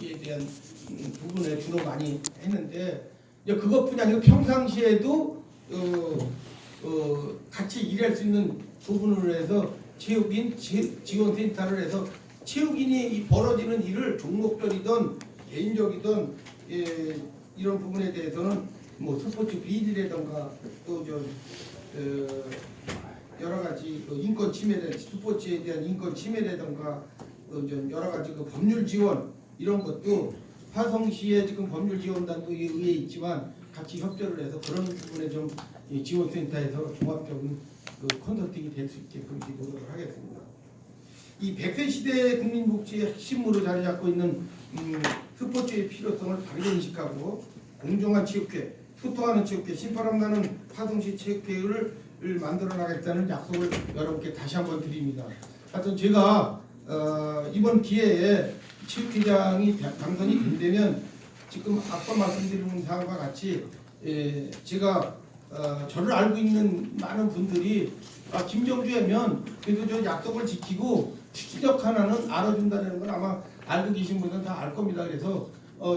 체육에 대한 부분에 주로 많이 했는데 이제 그것뿐이 아니고 평상시에도 같이 일할 수 있는 부분으로 해서 체육인 지원센터를 해서 체육인이 벌어지는 일을 종목별이든 개인적이든 이런 부분에 대해서는 뭐 스포츠 비리라든가 또 여러 가지 인권 침해, 스포츠에 대한 인권 침해라든가 여러 가지 법률 지원 이런 것도 화성시에 지금 법률 지원단도 의회에 있지만 같이 협조를 해서 그런 부분에 좀 지원센터에서 종합적인 컨설팅이 될 수 있게끔 노력을 하겠습니다. 이 100세 시대 국민복지의 핵심으로 자리 잡고 있는 스포츠의 필요성을 바르게 인식하고 공정한 체육회, 소통하는 체육회, 신바람 나는 화성시 체육회를 만들어 나가겠다는 약속을 여러분께 다시 한번 드립니다. 하여튼 제가 이번 기회에 체육회장이 당선이 된다면 지금 아까 말씀드린 사항과 같이 제가 저를 알고 있는 많은 분들이 김정주하면 그래도 저 약속을 지키고 추적 하나는 알아준다는 건 아마 알고 계신 분들은 다 알 겁니다. 그래서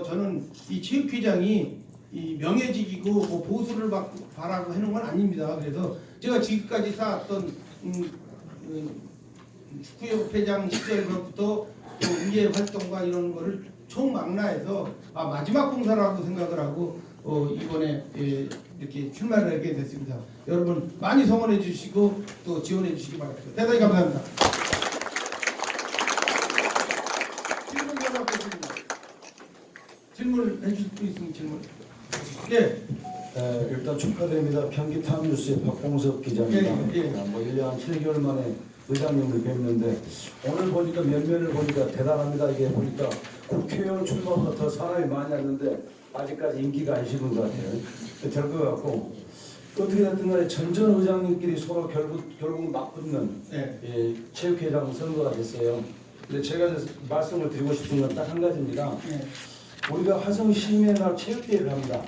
저는 이 체육회장이 이 명예직이고 뭐 보수를 바라고 하는 건 아닙니다. 그래서 제가 지금까지 쌓았던 축구협회장 시절부터 또 의회 활동과 이런 거를 총망라해서 마지막 공사라고 생각을 하고 이번에 이렇게 출마를 하게 됐습니다. 여러분 많이 성원해 주시고 또 지원해 주시기 바랍니다. 대단히 감사합니다. 질문 받겠습니다. 질문 해주실 분 있으면 질문. 네. 일단 축하드립니다. 경기탑뉴스의 박봉석 기자입니다. 예. 뭐 1년 한 7개월 만에 의장님을 뵙는데 오늘 보니까 면면을 보니까 대단합니다. 이게 보니까 국회의원 출마보다 더 사람이 많이 왔는데 아직까지 인기가 안 식은 것 같아요. 될 것 같고 어떻게 됐든 간에 전전 의장님끼리 서로 결국 맞붙는 체육회장 선거가 됐어요. 근데 제가 말씀을 드리고 싶은 건 딱 한 가지입니다. 우리가 화성 시민의 날 체육대회를 합니다.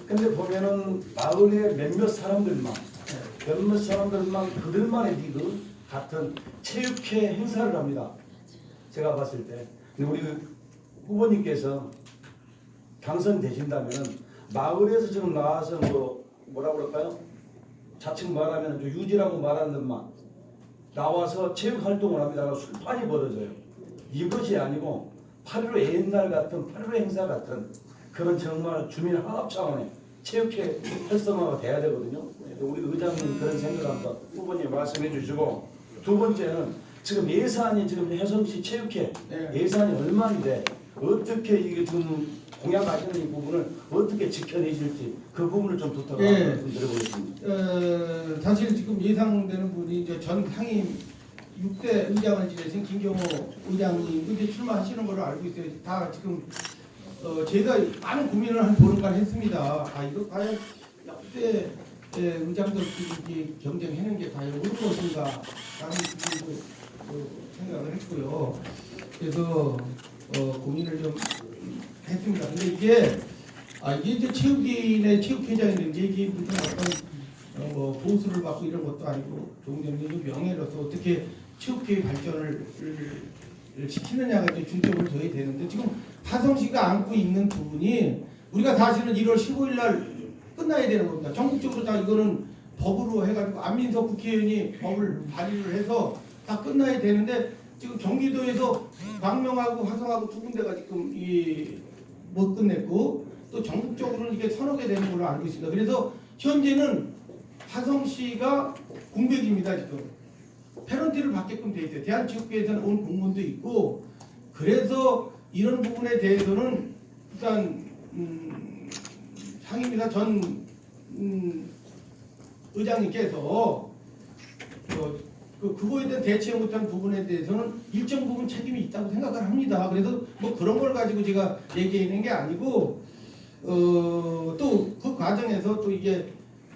근데 보면은 마을의 몇몇 사람들만 그들만의 리그 같은 체육회 행사를 합니다. 제가 봤을 때. 근데 우리 후보님께서 당선되신다면 마을에서 지금 나와서 뭐라고 그럴까요? 자칭 말하면 유지라고 말하는 것만 나와서 체육 활동을 합니다. 술판이 벌어져요. 이것이 아니고 8.15 옛날 같은 8.15 행사 같은 그런 정말 주민 화합 차원의 체육회 활성화가 돼야 되거든요. 우리 의장님 그런 생각합니다. 후보님 말씀해 주시고 두 번째는 지금 예산이 지금 혜성시 체육회 예산이 얼마인데 어떻게 이게 지금 공약하시는 이 부분을 어떻게 지켜내실지 그 부분을 좀 부탁을 말씀드려보겠습니다. 사실 지금 예상되는 분이 이제 전 상임 6대 의장을 지내신 김경호 의장님도 이제 출마하시는 걸로 알고 있어요. 다 지금 제가 많은 고민을 한 보름간 했습니다. 이거 과연 역대 의장들끼리 경쟁하는 게 과연 옳은 것인가 라는 부분도 생각을 했고요. 그래서 고민을 좀 했습니다. 근데 이게 이제 체육인의 체육회장이라는 게 이게 무슨 어떤 보수를 받고 이런 것도 아니고 종전적인 명예로서 어떻게 체육회 발전을 시키느냐가 이제 중점을 둬야 되는데 지금 화성시가 안고 있는 부분이 우리가 사실은 1월 15일 날 끝나야 되는 겁니다. 전국적으로 다 이거는 법으로 해가지고 안민석 국회의원이 법을 발의를 해서 다 끝나야 되는데 지금 경기도에서 광명하고 화성하고 두 군데가 지금 못 끝냈고 또 전국적으로는 이게 서너 개 되는 걸로 알고 있습니다. 그래서 현재는 화성시가 공백입니다. 지금 페널티를 받게끔 돼 있어요. 대한체육회에서는 온 공무원도 있고 그래서 이런 부분에 대해서는 일단 상임이사 전 의장님께서 그거에 대한 대체 못한 부분에 대해서는 일정 부분 책임이 있다고 생각을 합니다. 그래서 뭐 그런 걸 가지고 제가 얘기하는 게 아니고 또 그 과정에서 또 이게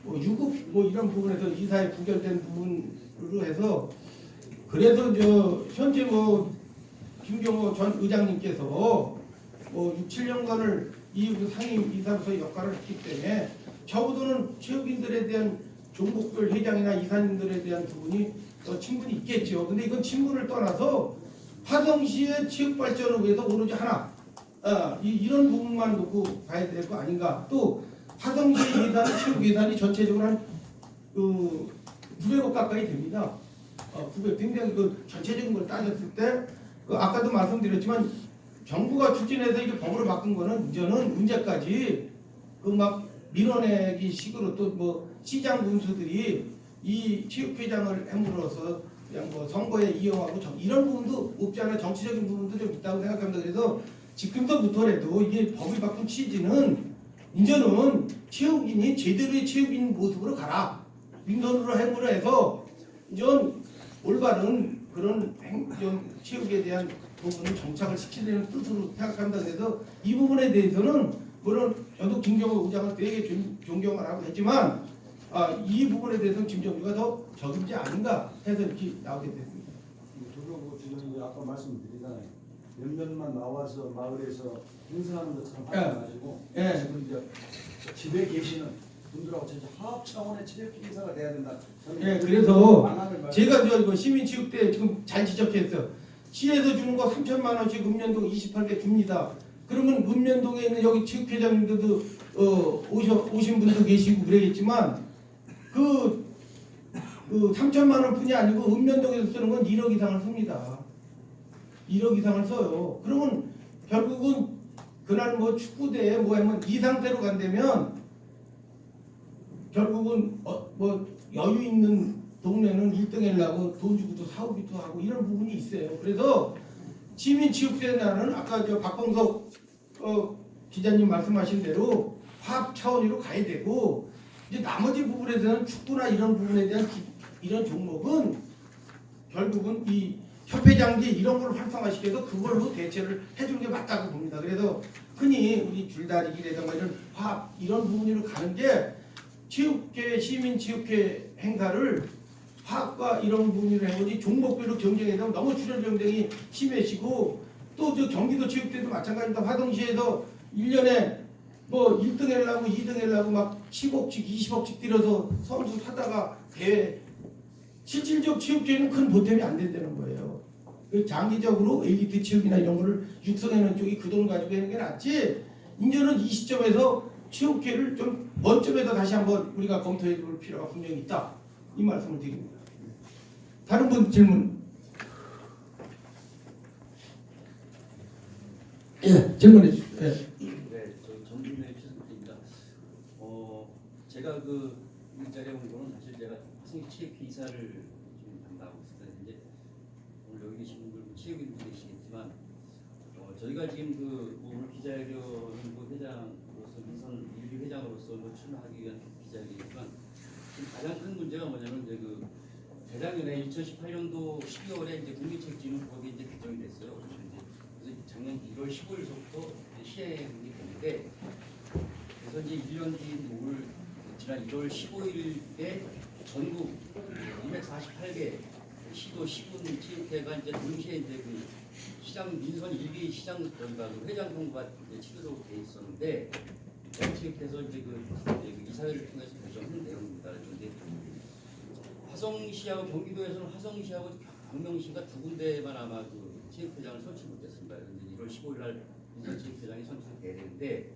유급 이런 부분에서 이사에 부결된 부분으로 해서 그래서 현재 김경호 전 의장님께서 6, 7년간을 이후 상임 이사로서 역할을 했기 때문에 적어도는 체육인들에 대한 종목별 회장이나 이사님들에 대한 부분이 친분이 있겠죠. 근데 이건 친분을 떠나서 화성시의 체육 발전을 위해서 오로지 하나 이런 부분만 놓고 봐야 될 거 아닌가. 또 화성시 예산, 체육 예산이 전체적으로 한 900억 가까이 됩니다. 900 굉장히 그 전체적인 걸 따졌을 때 아까도 말씀드렸지만 정부가 추진해서 이게 법으로 바꾼 거는 이제는 문제까지 그 막 밀어내기 식으로 또 뭐 시장 군수들이 이 체육회장을 함으로써 그냥 뭐 선거에 이용하고 이런 부분도 없지 않아 정치적인 부분도 좀 있다고 생각합니다. 그래서 지금서부터라도 이게 법을 바꾼 취지는 이제는 체육인이 제대로의 체육인 모습으로 가라. 민선으로 행보를 해서 이전 올바른 그런 체육에 대한 부분을 정착을 시키려는 뜻으로 생각합니다. 그래서 이 부분에 대해서는 물론 저도 김경호 의장을 되게 존경을 하고 했지만 이 부분에 대해서는 김정주가 더 적임지 아닌가 해서 이렇게 나오게 됐습니다. 저도 지금 아까 말씀드리잖아요. 몇몇만 나와서 마을에서 행사하는 것처럼 하지 마시고 지금 이제 집에 계시는 분들하고 진짜 화합 차원의 체육 행사가 돼야 된다. 그래서 제가 저 시민체육대 지금 잘 지적했어요. 시에서 주는 거 3천만 원씩 읍면동 28개 줍니다. 그러면 읍면동에 있는 여기 체육회장님들도 오신 분도 계시고 그러겠지만 그 3천만 원뿐이 아니고 읍면동에서 쓰는 건 1억 이상을 씁니다. 1억 이상을 써요. 그러면 결국은 그날 뭐 축구대회 뭐 하면 이 상태로 간다면 결국은 뭐 여유 있는 동네는 1등 하려고 돈 주고도 사오기도 하고 이런 부분이 있어요. 그래서 시민체육대회는 아까 저 박봉석 기자님 말씀하신 대로 화합 차원으로 가야 되고 이제 나머지 부분에서는 축구나 이런 부분에 대한 이런 종목은 결국은 이 협회장기 이런 걸 활성화시켜서 그걸로 대체를 해주는 게 맞다고 봅니다. 그래서 흔히 우리 줄다리기라든가 이런 화합 이런 부분으로 가는 게 체육회 시민체육회 행사를 화합과 이런 부분으로 해보니 종목별로 경쟁에 되면 너무 출연 경쟁이 심해지고 또 저 경기도 체육대도 마찬가지입니다. 화성시에서 1년에 뭐 1등 하려고 2등 하려고 막 10억씩 20억씩 들여서 선수 사다가 대회 실질적 체육계에는 큰 보탬이 안 된다는 거예요. 장기적으로 엘리트 체육이나 이런 거를 육성하는 쪽이 그 돈 가지고 하는 게 낫지. 이제는 이 시점에서 체육계를 좀 원점에서 다시 한번 우리가 검토해 볼 필요가 분명히 있다. 이 말씀을 드립니다. 다른 분 질문. 질문해 주십시오. 네, 저 전준래 최승필입니다. 제가 이 자리에 온 거는 사실 제가 화성시 체육회 이사를 지금 담당하고 있습니다. 이제 오늘 여기 계신 분들 체육인도 계시겠지만 저희가 지금 오늘 기자회견은 회장으로서 민선 일기 회장으로서 출마하기 위한 기자회견이지만 지금 가장 큰 문제가 뭐냐면 이제 재작년에 2018년도 12월에 이제 국민체육진흥법이 이제 개정이 됐어요. 그래서 작년 1월 15일서부터 시행이 되는데 그래서 이제 1년 뒤인 올 지난 1월 15일에 전국 248개 시도 시군 체육회가 이제 동시에 이제 시장 민선 1기 시장 회장 선거가 이제 치르도록 돼 있었는데 체육회에서 이제 이사회를 통해서 결정한 내용입니다. 그런데 화성시하고 경기도에서는 화성시하고 광명시가 두 군데만 아마 체육회장을 설치 못했습니다. 그런데 1월 15일 날 민선 체육회장이 선출돼야 되는데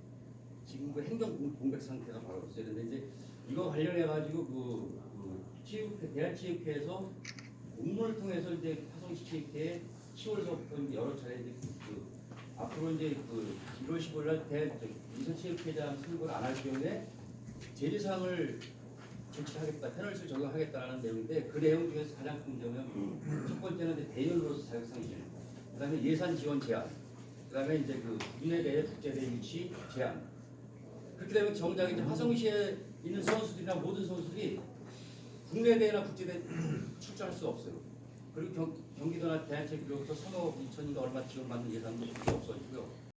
지금 행정 공백 상태가 바로 있어요. 그런데 이제 이거 관련해 가지고 체육회 대한체육회에서 공문을 통해서 이제 화성시 체육회에 10월서부터 여러 차례 이제 앞으로 이제 1월 15일 날 민선 체육회장 선거를 안 할 경우에 제재사항을 조치하겠다, 페널티를 적용하겠다는 내용인데 그 내용 중에서 가장 큰 점은 첫 번째는 대연으로서 자격상 이전, 그다음에 예산 지원 제한, 그다음에 이제 국내대회 국제대회 유치 제한. 그렇게 되면 정작 이제 화성시에 있는 선수들이나 모든 선수들이 국내대회나 국제대회 출전할 수 없어요. 그리고 경기도나 대한체육으로부터 3억 2천인가 얼마 지원받는 예산도 없어지고요.